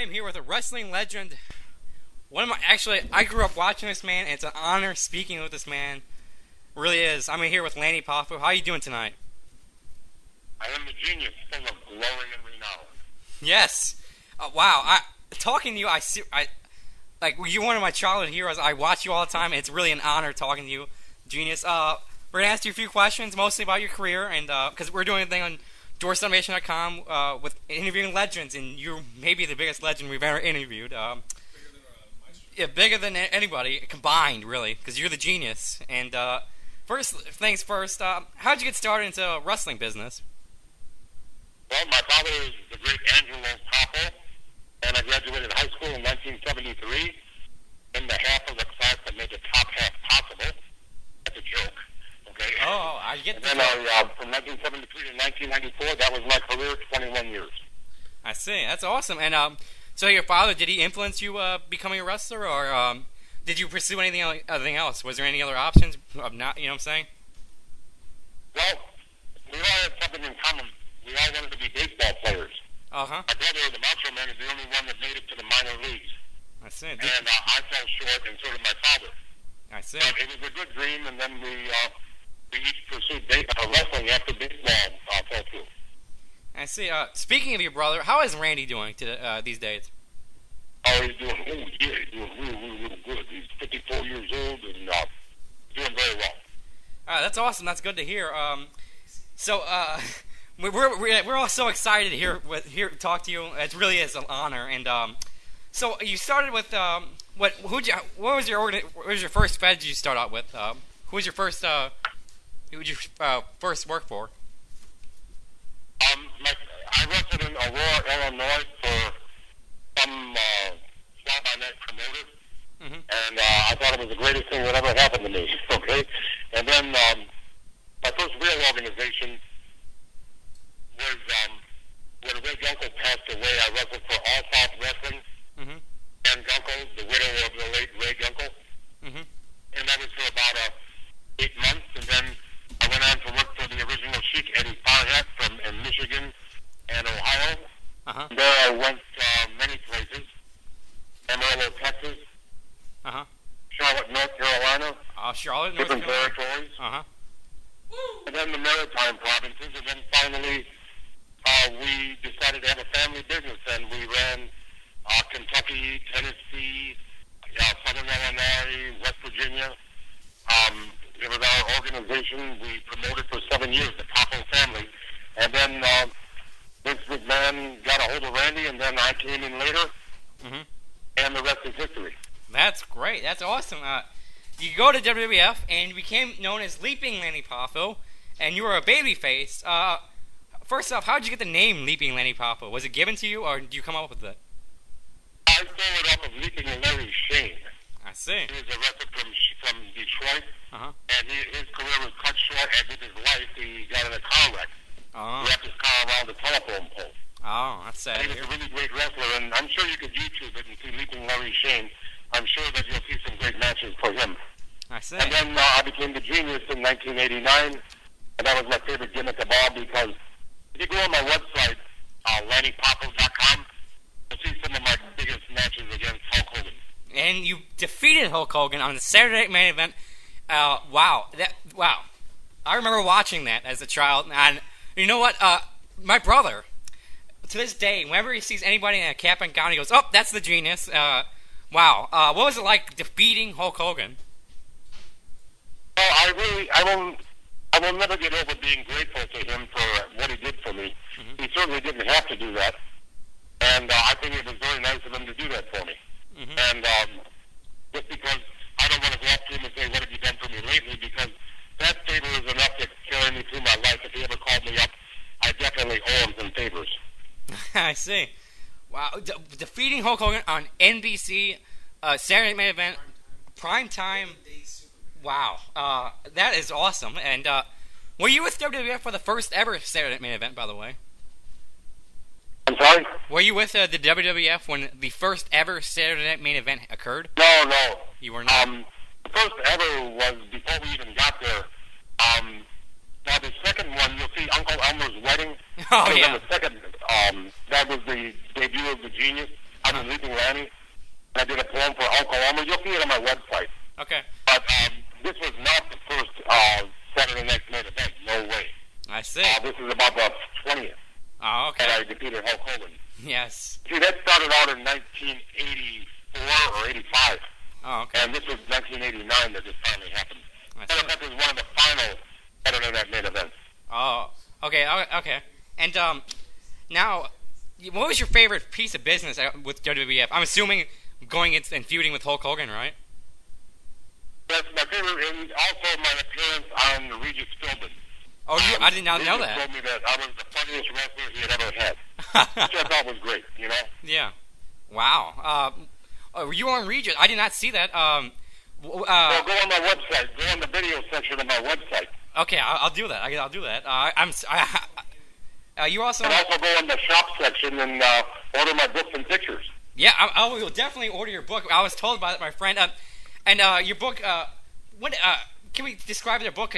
am here with a wrestling legend. I grew up watching this man, and it's an honor speaking with this man. It really is. I'm here with Lanny Poffo. How are you doing tonight? I am the genius, full of glory and renown. Yes. Wow. Talking to you, like, you're one of my childhood heroes. I watch you all the time, and it's really an honor talking to you, genius. We're gonna ask you a few questions, mostly about your career, and because we're doing a thing on DoorStumpNation.com with interviewing legends, and you're maybe the biggest legend we've ever interviewed. Yeah, bigger than anybody combined, really, because you're the genius. And first things first, how'd you get started into the wrestling business? Well, my father is the great Lanny Poffo, and I graduated high school in 1973. In the half of the class that made the top half possible. That's a joke, okay? Oh, I get that. And then from 1973 to 1994, that was my career, 21 years. I see. That's awesome. And so your father, did he influence you becoming a wrestler, or did you pursue anything else? Was there any other options of not, you know what I'm saying? Well, we all had something in common. We all wanted to be baseball players. Uh-huh. My brother, the Macho Man, is the only one that made it to the minor leagues. I see. And I fell short, and so did my father. I see. But it was a good dream, and then we each pursued wrestling after baseball fell through. I see. Speaking of your brother, how is Randy doing these days? Oh, he's doing really good. He's 54 years old and doing very well. That's awesome. That's good to hear. We're all so excited to hear talk to you. It really is an honor. And so you started with what was your first fed you start out with? Who was your first? Who would you first work for? I wrestled in Aurora, Illinois for some fly-by-night promoter, and I thought it was the greatest thing that ever happened to me. Okay, and then my first real organization was when Ray Gunkel passed away. I wrestled for All South Wrestling, and Gunkel, the widow of the late Ray Gunkel, and that was for about 8 months, and then I went on to work for the original Sheik Eddie Farhat in Michigan and Ohio. There I went many places. Amarillo, Texas. Charlotte, North Carolina. Charlotte, North Different Carolina. territories. And then the Maritime provinces, and then finally we decided to have a family business, and we ran Kentucky, Tennessee, Southern Illinois, West Virginia. It was our organization. We promoted for 7 years, the Poffo family. And then Vince McMahon got a hold of Randy, and then I came in later, and the rest is history. That's great. That's awesome. You go to WWF, and you became known as Leaping Lanny Poffo, and you were a babyface. First off, how did you get the name Leaping Lanny Poffo? Was it given to you, or did you come up with it? I stole it off of Leaping Larry Shane. I see. He was a wrestler from Detroit, and his career was cut short, and with his wife, he got in a car wreck. He wrapped his car around the telephone pole. Oh, that's sad. He was a really great wrestler, and I'm sure you could YouTube it and see Leaping Larry Shane. I'm sure that you'll see some great matches for him. I see. And then I became the Genius in 1989, and that was my favorite gimmick of all, because if you go on my website, LannyPoffo.com, you'll see some of my biggest matches against Hulk Hogan. And you defeated Hulk Hogan on the Saturday Night Main Event. Wow. I remember watching that as a child, and you know what? My brother, to this day, whenever he sees anybody in a cap and gown, he goes, "Oh, that's the Genius." Wow. What was it like defeating Hulk Hogan? Well, I will never get over being grateful to him for what he did for me. He certainly didn't have to do that, and I think it was very nice of him to do that for me. And just because I don't want to go up to him and say, "What have you done for me lately?" because that favor is enough to carry me through my life. If he ever called me up, I definitely owe him some favors. I see. Wow. Defeating Hulk Hogan on NBC, Saturday Night Main Event, prime time. Wow. That is awesome. And were you with WWF for the first ever Saturday Night Main Event, by the way? I'm sorry? Were you with the WWF when the first ever Saturday Night Main Event occurred? No. You were not? The first ever was before we even got there. Now, the second one, you'll see Uncle Elmer's Wedding. Oh, yeah. The second, that was the debut of the Genius. I was Leaping Lanny. I did a poem for Oklahoma. You'll see it on my website. Okay. But this was not the first Saturday Night's Main Event. No way. I see. This is about the 20th. Oh, okay. And I defeated Hulk Hogan. Yes. See, that started out in 1984 or 85. Oh, okay. And this was 1989 that this finally happened. I That event was one of the final Saturday Night Main events. Oh, okay, okay. And now, what was your favorite piece of business with WWF? I'm assuming going and feuding with Hulk Hogan, right? That's my favorite, and also my appearance on the Regis Philbin. Oh, I did not know that. Regis told me that I was the funniest wrestler he had ever had, which I thought was great, you know? Yeah. Wow. You were on Regis. I did not see that. So go on my website. Go on the video section of my website. Okay, I'll do that. I'll do that. You also... And also go on the shop section and order my books and pictures. Yeah, I will definitely order your book. I was told by my friend. And your book, can we describe your book?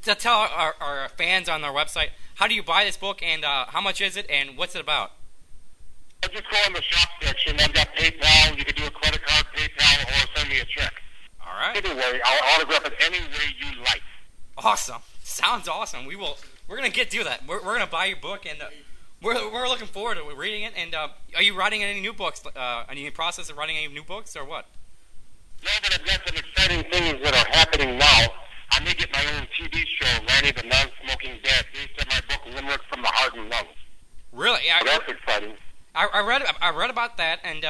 To tell our fans on our website, how do you buy this book, and how much is it, and what's it about? I just go on the shop section. I've got PayPal. You can do a credit card, PayPal, or send me a check. All right. Either way, I'll autograph it any way you like. Awesome. Sounds awesome. We're gonna do that. We're gonna buy your book, and we're looking forward to reading it. And are you writing any new books? Are you in the process of writing any new books, or what? Now that I've got some exciting things that are happening now, I may get my own TV show, Lanny the Non-Smoking Dad, based on my book, Limerick from the Heart and Lungs. Really? Yeah. So that's exciting. I read about that, and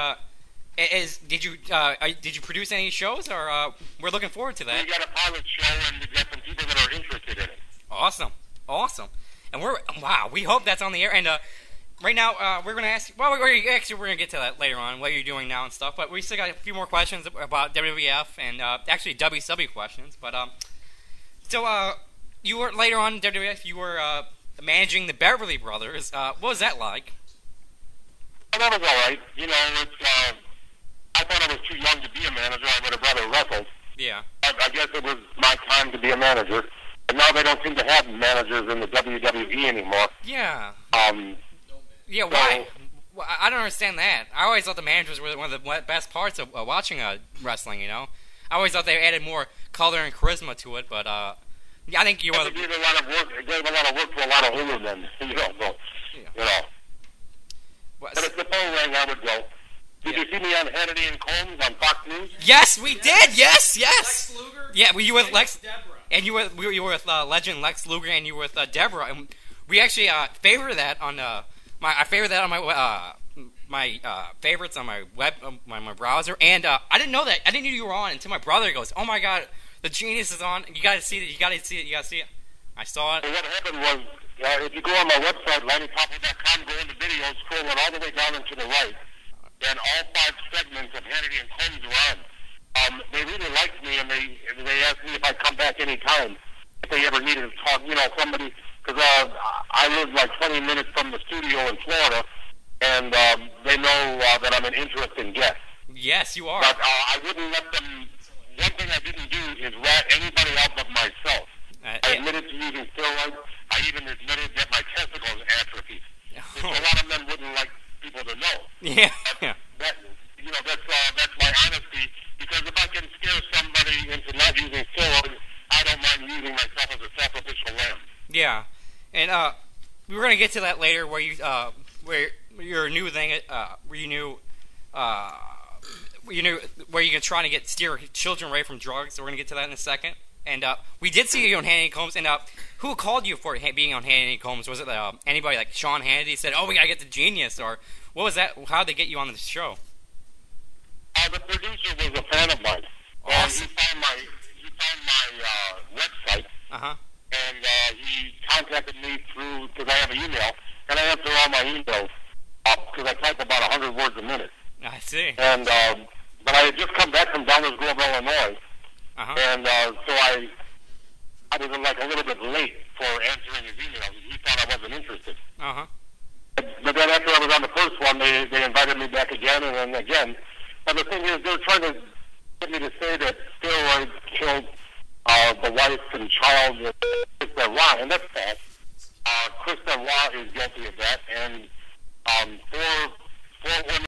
did you produce any shows, or we're looking forward to that? We got a pilot show, and we've got some people that are interested in it. Awesome. And we hope that's on the air. And right now, we're gonna ask. Well, we're gonna get to that later on, what you're doing now and stuff. But we still got a few more questions about WWF and actually WCW questions. But so you were later on in WWF. You were managing the Beverly Brothers. What was that like? Well, that was all right. You know, I thought I was too young to be a manager. I would have rather wrestled. Yeah. I guess it was my time to be a manager. But now they don't seem to have managers in the WWE anymore. Yeah. Yeah, so, why? Well, I don't understand that. I always thought the managers were one of the best parts of watching wrestling, you know? I always thought they added more color and charisma to it, but I think you They gave a lot of work. It gave a lot of work to a lot of Hulu men, you know. So, you know. But if the phone rang, I would go. Did you see me on Hannity and Combs on Fox News? Yes, we did. Yes. Lex Luger. Yeah, you were with Lex. Deborah. And you were with legend Lex Luger, and you were with Deborah, and we actually favor that on I favor that on my favorites on my web my browser, and I didn't know that. I didn't know you were on until my brother goes, "Oh my God, the Genius is on! You got to see it! You got to see it! You got to see it!" I saw it. And what happened was, if you go on my website, LannyPoffo.com, go into videos, scroll all the way down and to the right, then all 5 segments of Hannity and Combs were on. They really liked me, and they asked me if I'd come back any time if they ever needed to talk. You know, somebody, because I live like 20 minutes from the studio in Florida, and they know that I'm an interesting guest. Yes, you are. But I wouldn't let them. One thing I didn't do is rat anybody out but myself. I admitted to using steroids. I even admitted that my testicles atrophied. Which a lot of men wouldn't like people to know. Yeah. That's my honesty. Because if I can scare somebody into not using steroids, I don't mind using myself as a sacrificial lamb. Yeah, and we're gonna get to that later, where where your new thing, where you can try to steer children away from drugs. So we're gonna get to that in a second. And we did see you on Hannity Combs. And who called you for being on Hannity Combs? Was it anybody like Sean Hannity said, "Oh, we gotta get the Genius," or what was that? How did they get you on the show? The producer was a fan of mine. Awesome. And he found my website. Uh-huh. And he contacted me because I have an email, and I answer all my emails because I type about 100 words a minute. I see. And but I had just come back from Downers Grove, Illinois, and so I was like a little bit late for answering his email. He thought I wasn't interested. Uh-huh. But then after I was on the first one, they invited me back again and then again. But the thing is, they're trying to get me to say that steroids killed the wife and child of Chris Benoit, and that's false. Chris Benoit is guilty of that, and four women